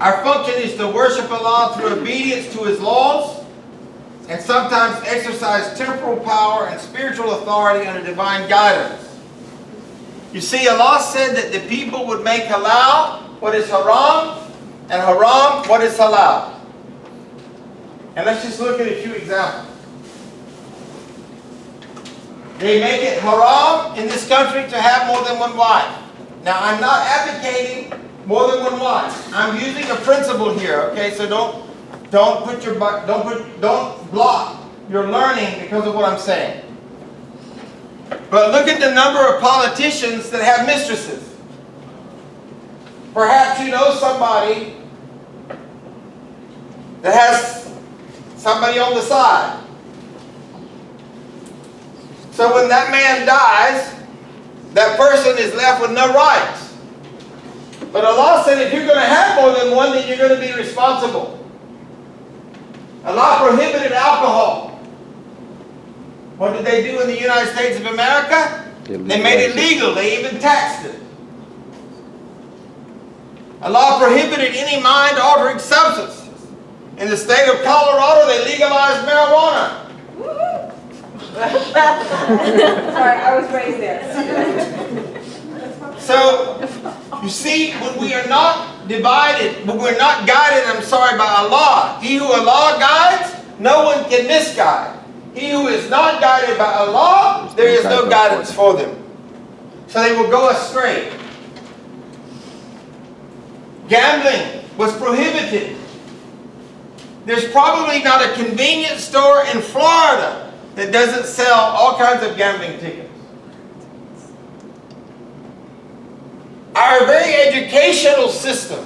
Our function is to worship Allah through obedience to His laws and sometimes exercise temporal power and spiritual authority under divine guidance. You see, Allah said that the people would make halal what is haram and haram what is halal. And let's just look at a few examples. They make it haram in this country to have more than one wife. Now, I'm not advocating more than one wife. I'm using a principle here, okay? So don't block your learning because of what I'm saying. But look at the number of politicians that have mistresses. Perhaps you know somebody that has somebody on the side. So when that man dies, that person is left with no rights. But Allah said if you're going to have more than one, then you're going to be responsible. Allah prohibited alcohol. What did they do in the United States of America? They made it legal. They even taxed it. Allah prohibited any mind-altering substances. In the state of Colorado, they legalized marijuana. Sorry, I was raised there. So, you see, when we are not divided, when we're not guided, by Allah, He who Allah guides, no one can misguide. He who is not guided by Allah, there is no guidance for them. So they will go astray. Gambling was prohibited. There's probably not a convenience store in Florida that doesn't sell all kinds of gambling tickets. Our very educational system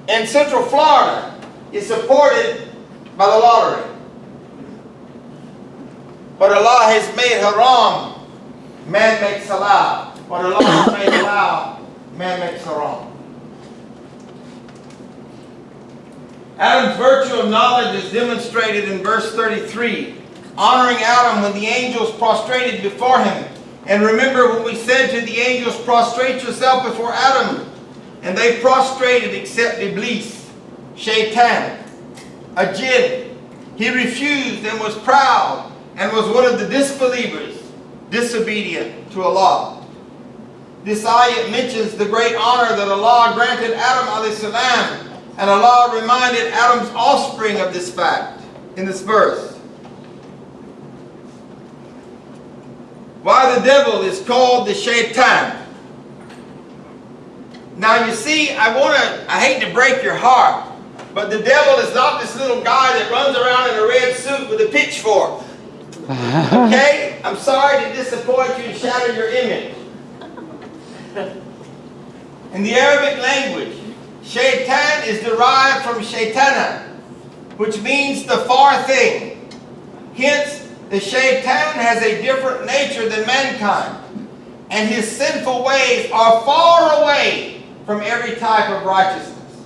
in Central Florida is supported by the lottery. What Allah has made haram, man makes halal. What Allah has made halal, man makes haram. Adam's virtue of knowledge is demonstrated in verse 33. Honoring Adam when the angels prostrated before him. And remember when we said to the angels, prostrate yourself before Adam. And they prostrated except Iblis, Shaitan, a jinn. He refused and was proud and was one of the disbelievers, disobedient to Allah. This ayat mentions the great honor that Allah granted Adam a.s. and Allah reminded Adam's offspring of this fact in this verse. Why the devil is called the Shaitan. Now you see, I hate to break your heart, but the devil is not this little guy that runs around in a red suit with a pitchfork. Okay? I'm sorry to disappoint you and shatter your image. In the Arabic language, Shaitan is derived from Shaitana, which means the far thing. Hence, the Shaitan has a different nature than mankind, and his sinful ways are far away from every type of righteousness.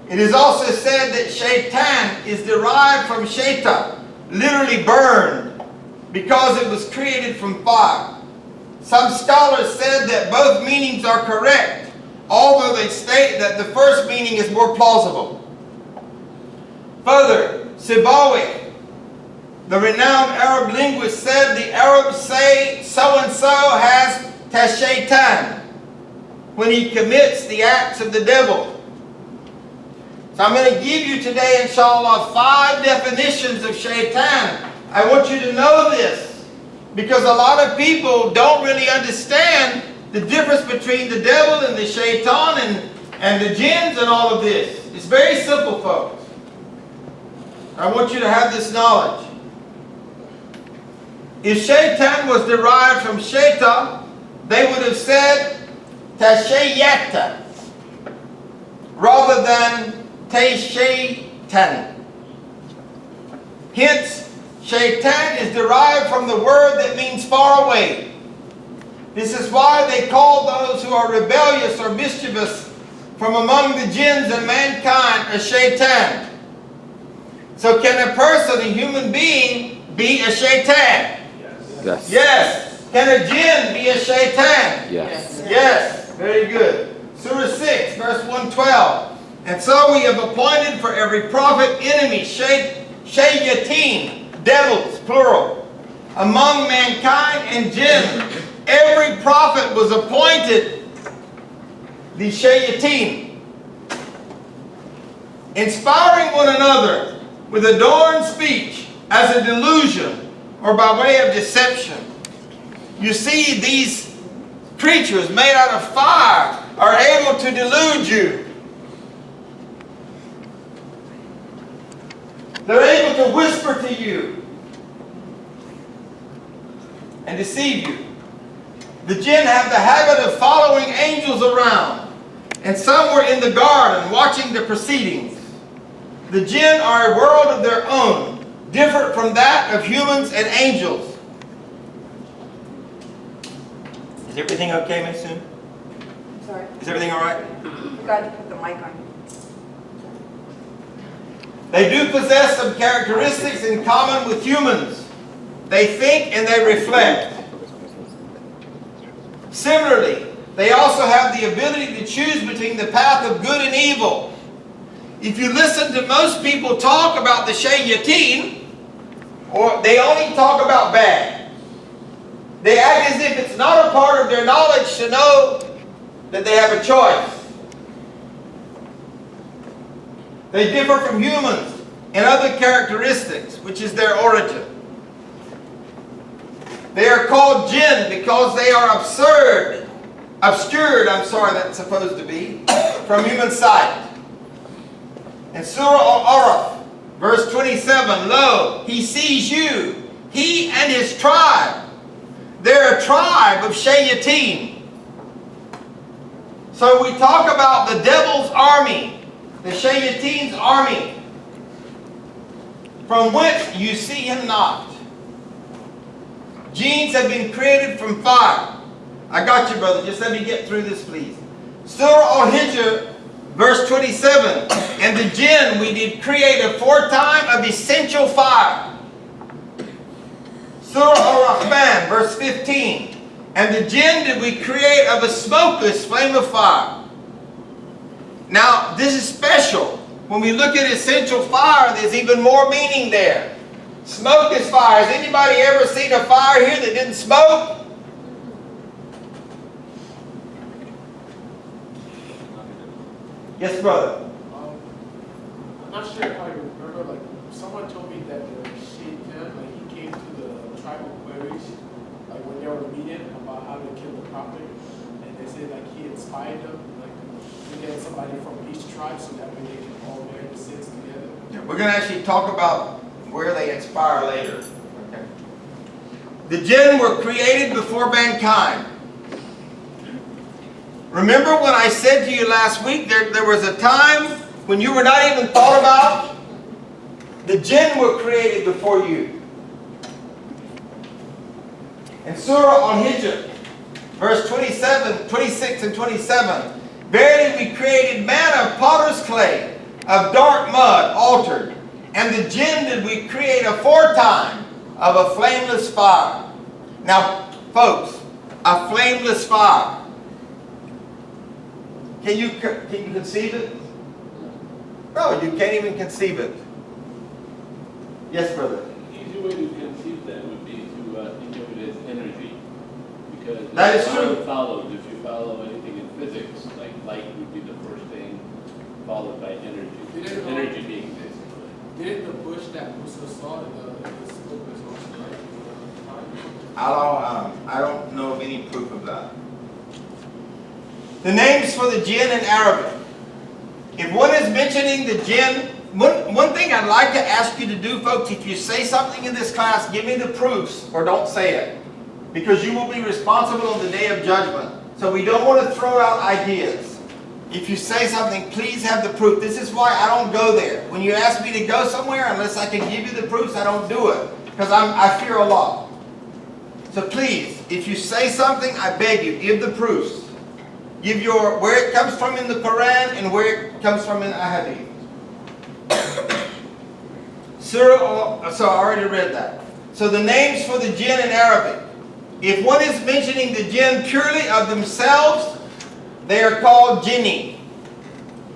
It is also said that Shaitan is derived from Shaita, literally burned, because it was created from fire. Some scholars said that both meanings are correct, although they state that the first meaning is more plausible. Further, Sibawi, the renowned Arab linguist, said the Arabs say so-and-so has tashaitan when he commits the acts of the devil. So I'm going to give you today, inshallah, 5 definitions of shaitan. I want you to know this because a lot of people don't really understand the difference between the devil and the shaitan and the jinns and all of this. It's very simple, folks. I want you to have this knowledge. If shaitan was derived from shaita, they would have said tashayyata rather than tashaytan. Hence, shaitan is derived from the word that means far away. This is why they call those who are rebellious or mischievous from among the jinns and mankind a shaitan. So can a person, a human being, be a shaitan? Yes. Yes. Can a jinn be a shaitan? Yes. Yes. Very good. Surah 6, verse 112. And so we have appointed for every prophet enemy, shayateen, devils, plural, among mankind and jinn. Every prophet was appointed the shayateen, inspiring one another with adorned speech as a delusion or by way of deception. You see, these creatures made out of fire are able to delude you. They're able to whisper to you and deceive you. The jinn have the habit of following angels around, and some were in the garden watching the proceedings. The jinn are a world of their own, different from that of humans and angels. Is everything okay, Miss Sue? I'm sorry. Is everything all right? I forgot to put the mic on. They do possess some characteristics in common with humans. They think and they reflect. Similarly, they also have the ability to choose between the path of good and evil. If you listen to most people talk about the shayateen, or they only talk about bad. They act as if it's not a part of their knowledge to know that they have a choice. They differ from humans in other characteristics, which is their origin. They are called jinn because they are obscured, that's supposed to be, from human sight. In Surah Al-Baqarah, verse 27, lo, he sees you, he and his tribe. They're a tribe of shayateen. So we talk about the devil's army, the shayateen's army, from whence you see him not. Genes have been created from fire. I got you, brother. Just let me get through this, please. Surah Al-Hijr, verse 27. And the jinn we did create aforetime of essential fire. Surah Al-Rahman, verse 15. And the jinn did we create of a smokeless flame of fire. Now, this is special. When we look at essential fire, there's even more meaning there. Smoke is fire. Has anybody ever seen a fire here that didn't smoke? Yes, brother. I'm not sure if I remember, like, someone told me that the Shaitan, like, he came to the tribal queries, like, when they were meeting about how to kill the prophet, and they said, like, he inspired them, like, to get somebody from each tribe so that way they can all bear the sins together. Yeah, we're going to actually talk about where they inspire later. Okay. The jinn were created before mankind. Remember when I said to you last week, there was a time when you were not even thought about? The jinn were created before you. In Surah Al-Hijr, verse 26 and 27, verily we created man of potter's clay, of dark mud altered, and the jinn did we create aforetime of a flameless fire. Now, folks, a flameless fire. Can you conceive it? No, you can't even conceive it. Yes, brother. The easy way to conceive that would be to think of it as energy. Because that is true. Follows. If you follow anything in physics, like light would be the first thing, followed by energy. Energy being basically. Didn't the bush that Musa saw in the smoke was also like I don't know of any proof of that. The names for the jinn in Arabic. If one is mentioning the jinn, one thing I'd like to ask you to do, folks, if you say something in this class, give me the proofs or don't say it. Because you will be responsible on the day of judgment. So we don't want to throw out ideas. If you say something, please have the proof. This is why I don't go there. When you ask me to go somewhere, unless I can give you the proofs, I don't do it. Because I fear a lot. So please, if you say something, I beg you, give the proofs. Give where it comes from in the Quran and where it comes from in the Hadith. So I already read that. So the names for the jinn in Arabic. If one is mentioning the jinn purely of themselves, they are called jinni.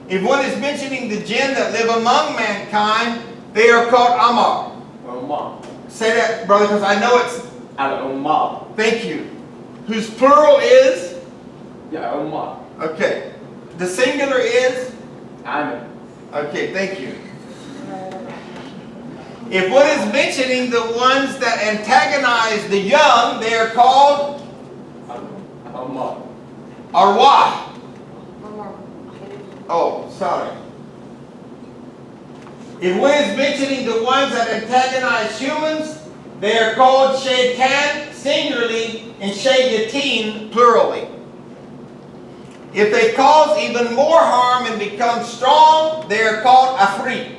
If one is mentioning the jinn that live among mankind, they are called Amar. Umma. Say that, brother, because I know it's, Al-Umma. thank you. Whose plural is? Yeah, Umma. Okay. The singular is? Amen. Okay, thank you. If one is mentioning the ones that antagonize the young, they are called Umma. Arwah. One more. Oh, sorry. If one is mentioning the ones that antagonize humans, they are called Shaitan singularly and Shayateen plurally. If they cause even more harm and become strong, they are called Afrit.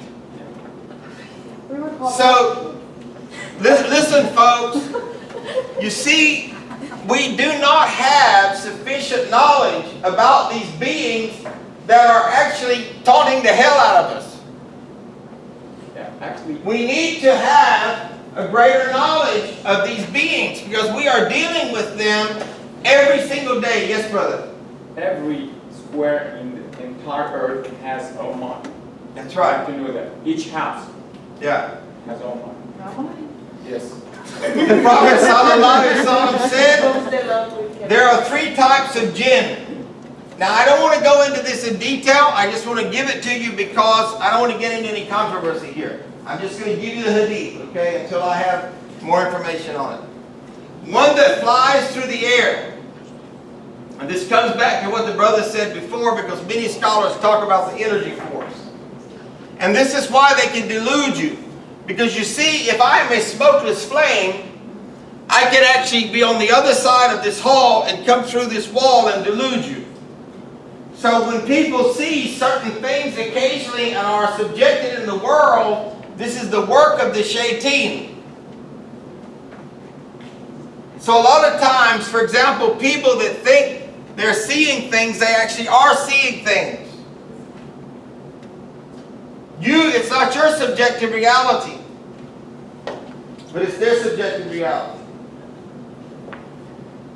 We were called. So, listen folks, you see, we do not have sufficient knowledge about these beings that are actually taunting the hell out of us. Yeah, actually, We need to have a greater knowledge of these beings because we are dealing with them every single day. Yes, brother? every square in the entire earth has Umma. That's You have right. to know that. Each house Yeah. has Umma. Not mine. Yes. The Prophet ﷺ said there are 3 types of jinn. Now, I don't want to go into this in detail. I just want to give it to you because I don't want to get into any controversy here. I'm just going to give you the hadith, okay, until I have more information on it. One that flies through the air. And this comes back to what the brother said before because many scholars talk about the energy force. And this is why they can delude you. Because you see, if I am a smokeless flame, I can actually be on the other side of this hall and come through this wall and delude you. So when people see certain things occasionally and are subjected in the world, this is the work of the Shaitan. So a lot of times, for example, people that think they're seeing things, they actually are seeing things. It's not your subjective reality, but it's their subjective reality.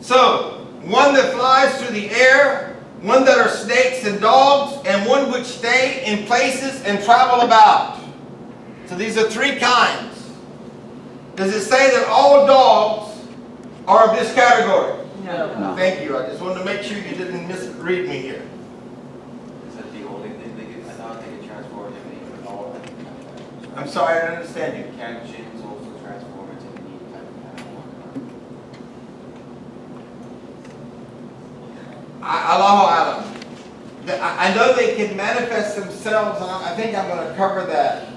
So, one that flies through the air, one that are snakes and dogs, and one which stay in places and travel about. So these are 3 kinds. Does it say that all dogs are of this category? No. Thank you. I just wanted to make sure you didn't misread me here. Is that the only thing they can, I thought they could transform into any all of them. I'm sorry, I didn't understand you. Can jinns also transform into any type of animal? Allahu Alam. I know they can manifest themselves, and I think I'm going to cover that.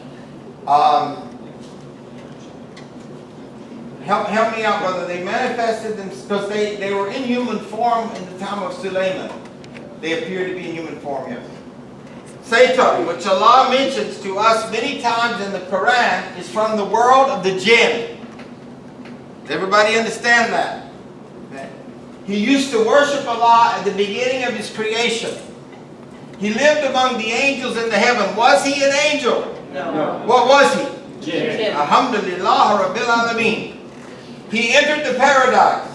Help me out, brother. They manifested them because they were in human form in the time of Sulaiman. They appear to be in human form, yes. Satan, which Allah mentions to us many times in the Quran, is from the world of the jinn. Does everybody understand that? Okay. He used to worship Allah at the beginning of His creation. He lived among the angels in the heaven. Was he an angel? No. What was he? Jinn. Alhamdulillah Rabbil Alameen. He entered the paradise.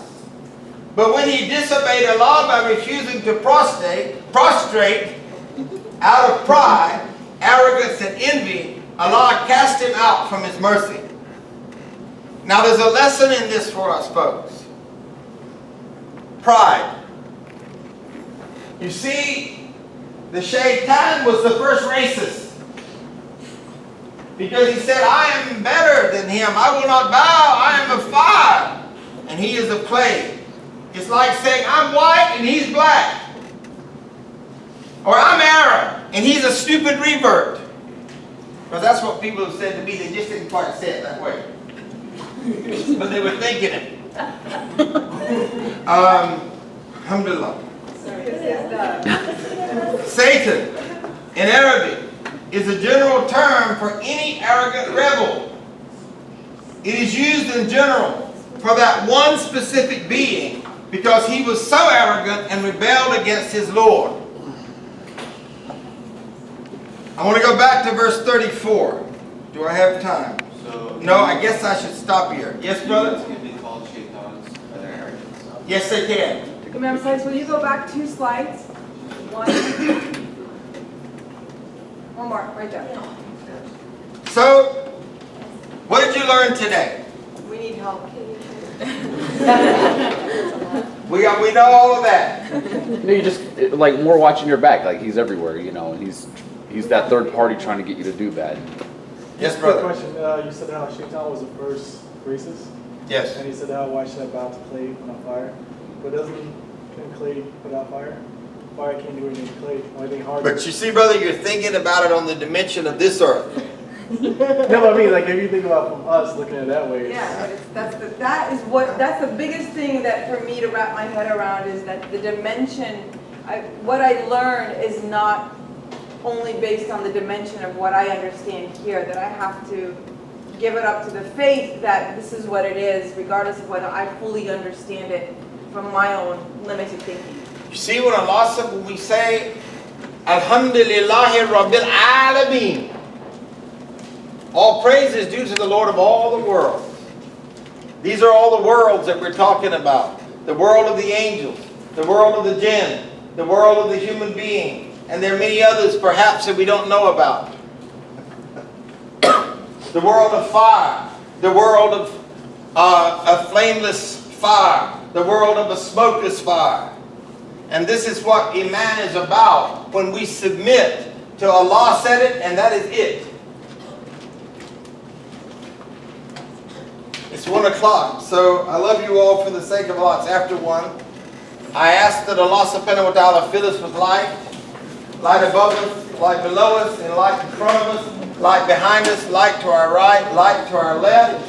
But when he disobeyed Allah by refusing to prostrate out of pride, arrogance, and envy, Allah cast him out from His mercy. Now there's a lesson in this for us, folks. Pride. You see, the Shaitan was the first racist. Because he said, I am better than him. I will not bow. I am of fire. And he is of clay. It's like saying, I'm white and he's black. Or I'm Arab and he's a stupid revert. Because that's what people have said to me. They just didn't quite say it that way. But they were thinking it. Alhamdulillah. Satan in Arabic is a general term for any arrogant rebel. It is used in general for that one specific being because he was so arrogant and rebelled against his Lord. I want to go back to verse 34. Do I have time? So, No, I guess I should stop here. Yes, brother? Can be called shaitans by their arrogance. Yes, they can. Imam Sykes, will you go back 2 slides? 1. One more, right there. So, what did you learn today? We need help. We know all of that. You just like more watching your back. Like he's everywhere, and he's that third party trying to get you to do bad. Yes, Quick brother. question. You said how Shaitan was the first racist, Yes. and he said how why should I bow to clay put on fire? But can clay put out fire? Fire can't do anything to clay. Only thing hard. But you see, brother, you're thinking about it on the dimension of this earth. No, but I mean, like if you think about from us looking at it that way. Yeah, but that's the biggest thing that for me to wrap my head around is that the dimension, what I learn is not only based on the dimension of what I understand here, that I have to give it up to the faith that this is what it is, regardless of whether I fully understand it from my own limited thinking. You see when Allah said, when we say, Alhamdulillahi Rabbil Alameen, all praise is due to the Lord of all the worlds. These are all the worlds that we're talking about. The world of the angels, the world of the jinn, the world of the human being, and there are many others perhaps that we don't know about. The world of fire, the world of a flameless fire, the world of a smokeless fire. And this is what Iman is about when we submit to Allah said it, and that is it. It's 1 o'clock, so I love you all for the sake of Allah. It's after 1. I ask that Allah subhanahu wa ta'ala fill us with light. Light above us, light below us, and light in front of us, light behind us, light to our right, light to our left,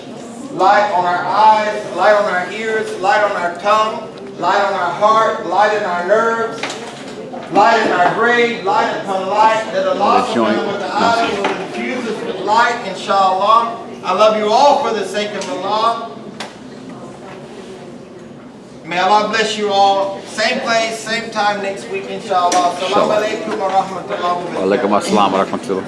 light on our eyes, light on our ears, light on our tongue, light on our heart, light in our nerves, light in our grave, light upon light, that Allah subhanahu wa ta'ala will infuse us with light, inshallah. I love you all for the sake of Allah. May Allah bless you all. Same place, same time next week, inshallah. Assalamu alaikum wa rahmatullahi wa barakatuh. Wa alaikum assalam wa rahmatullah.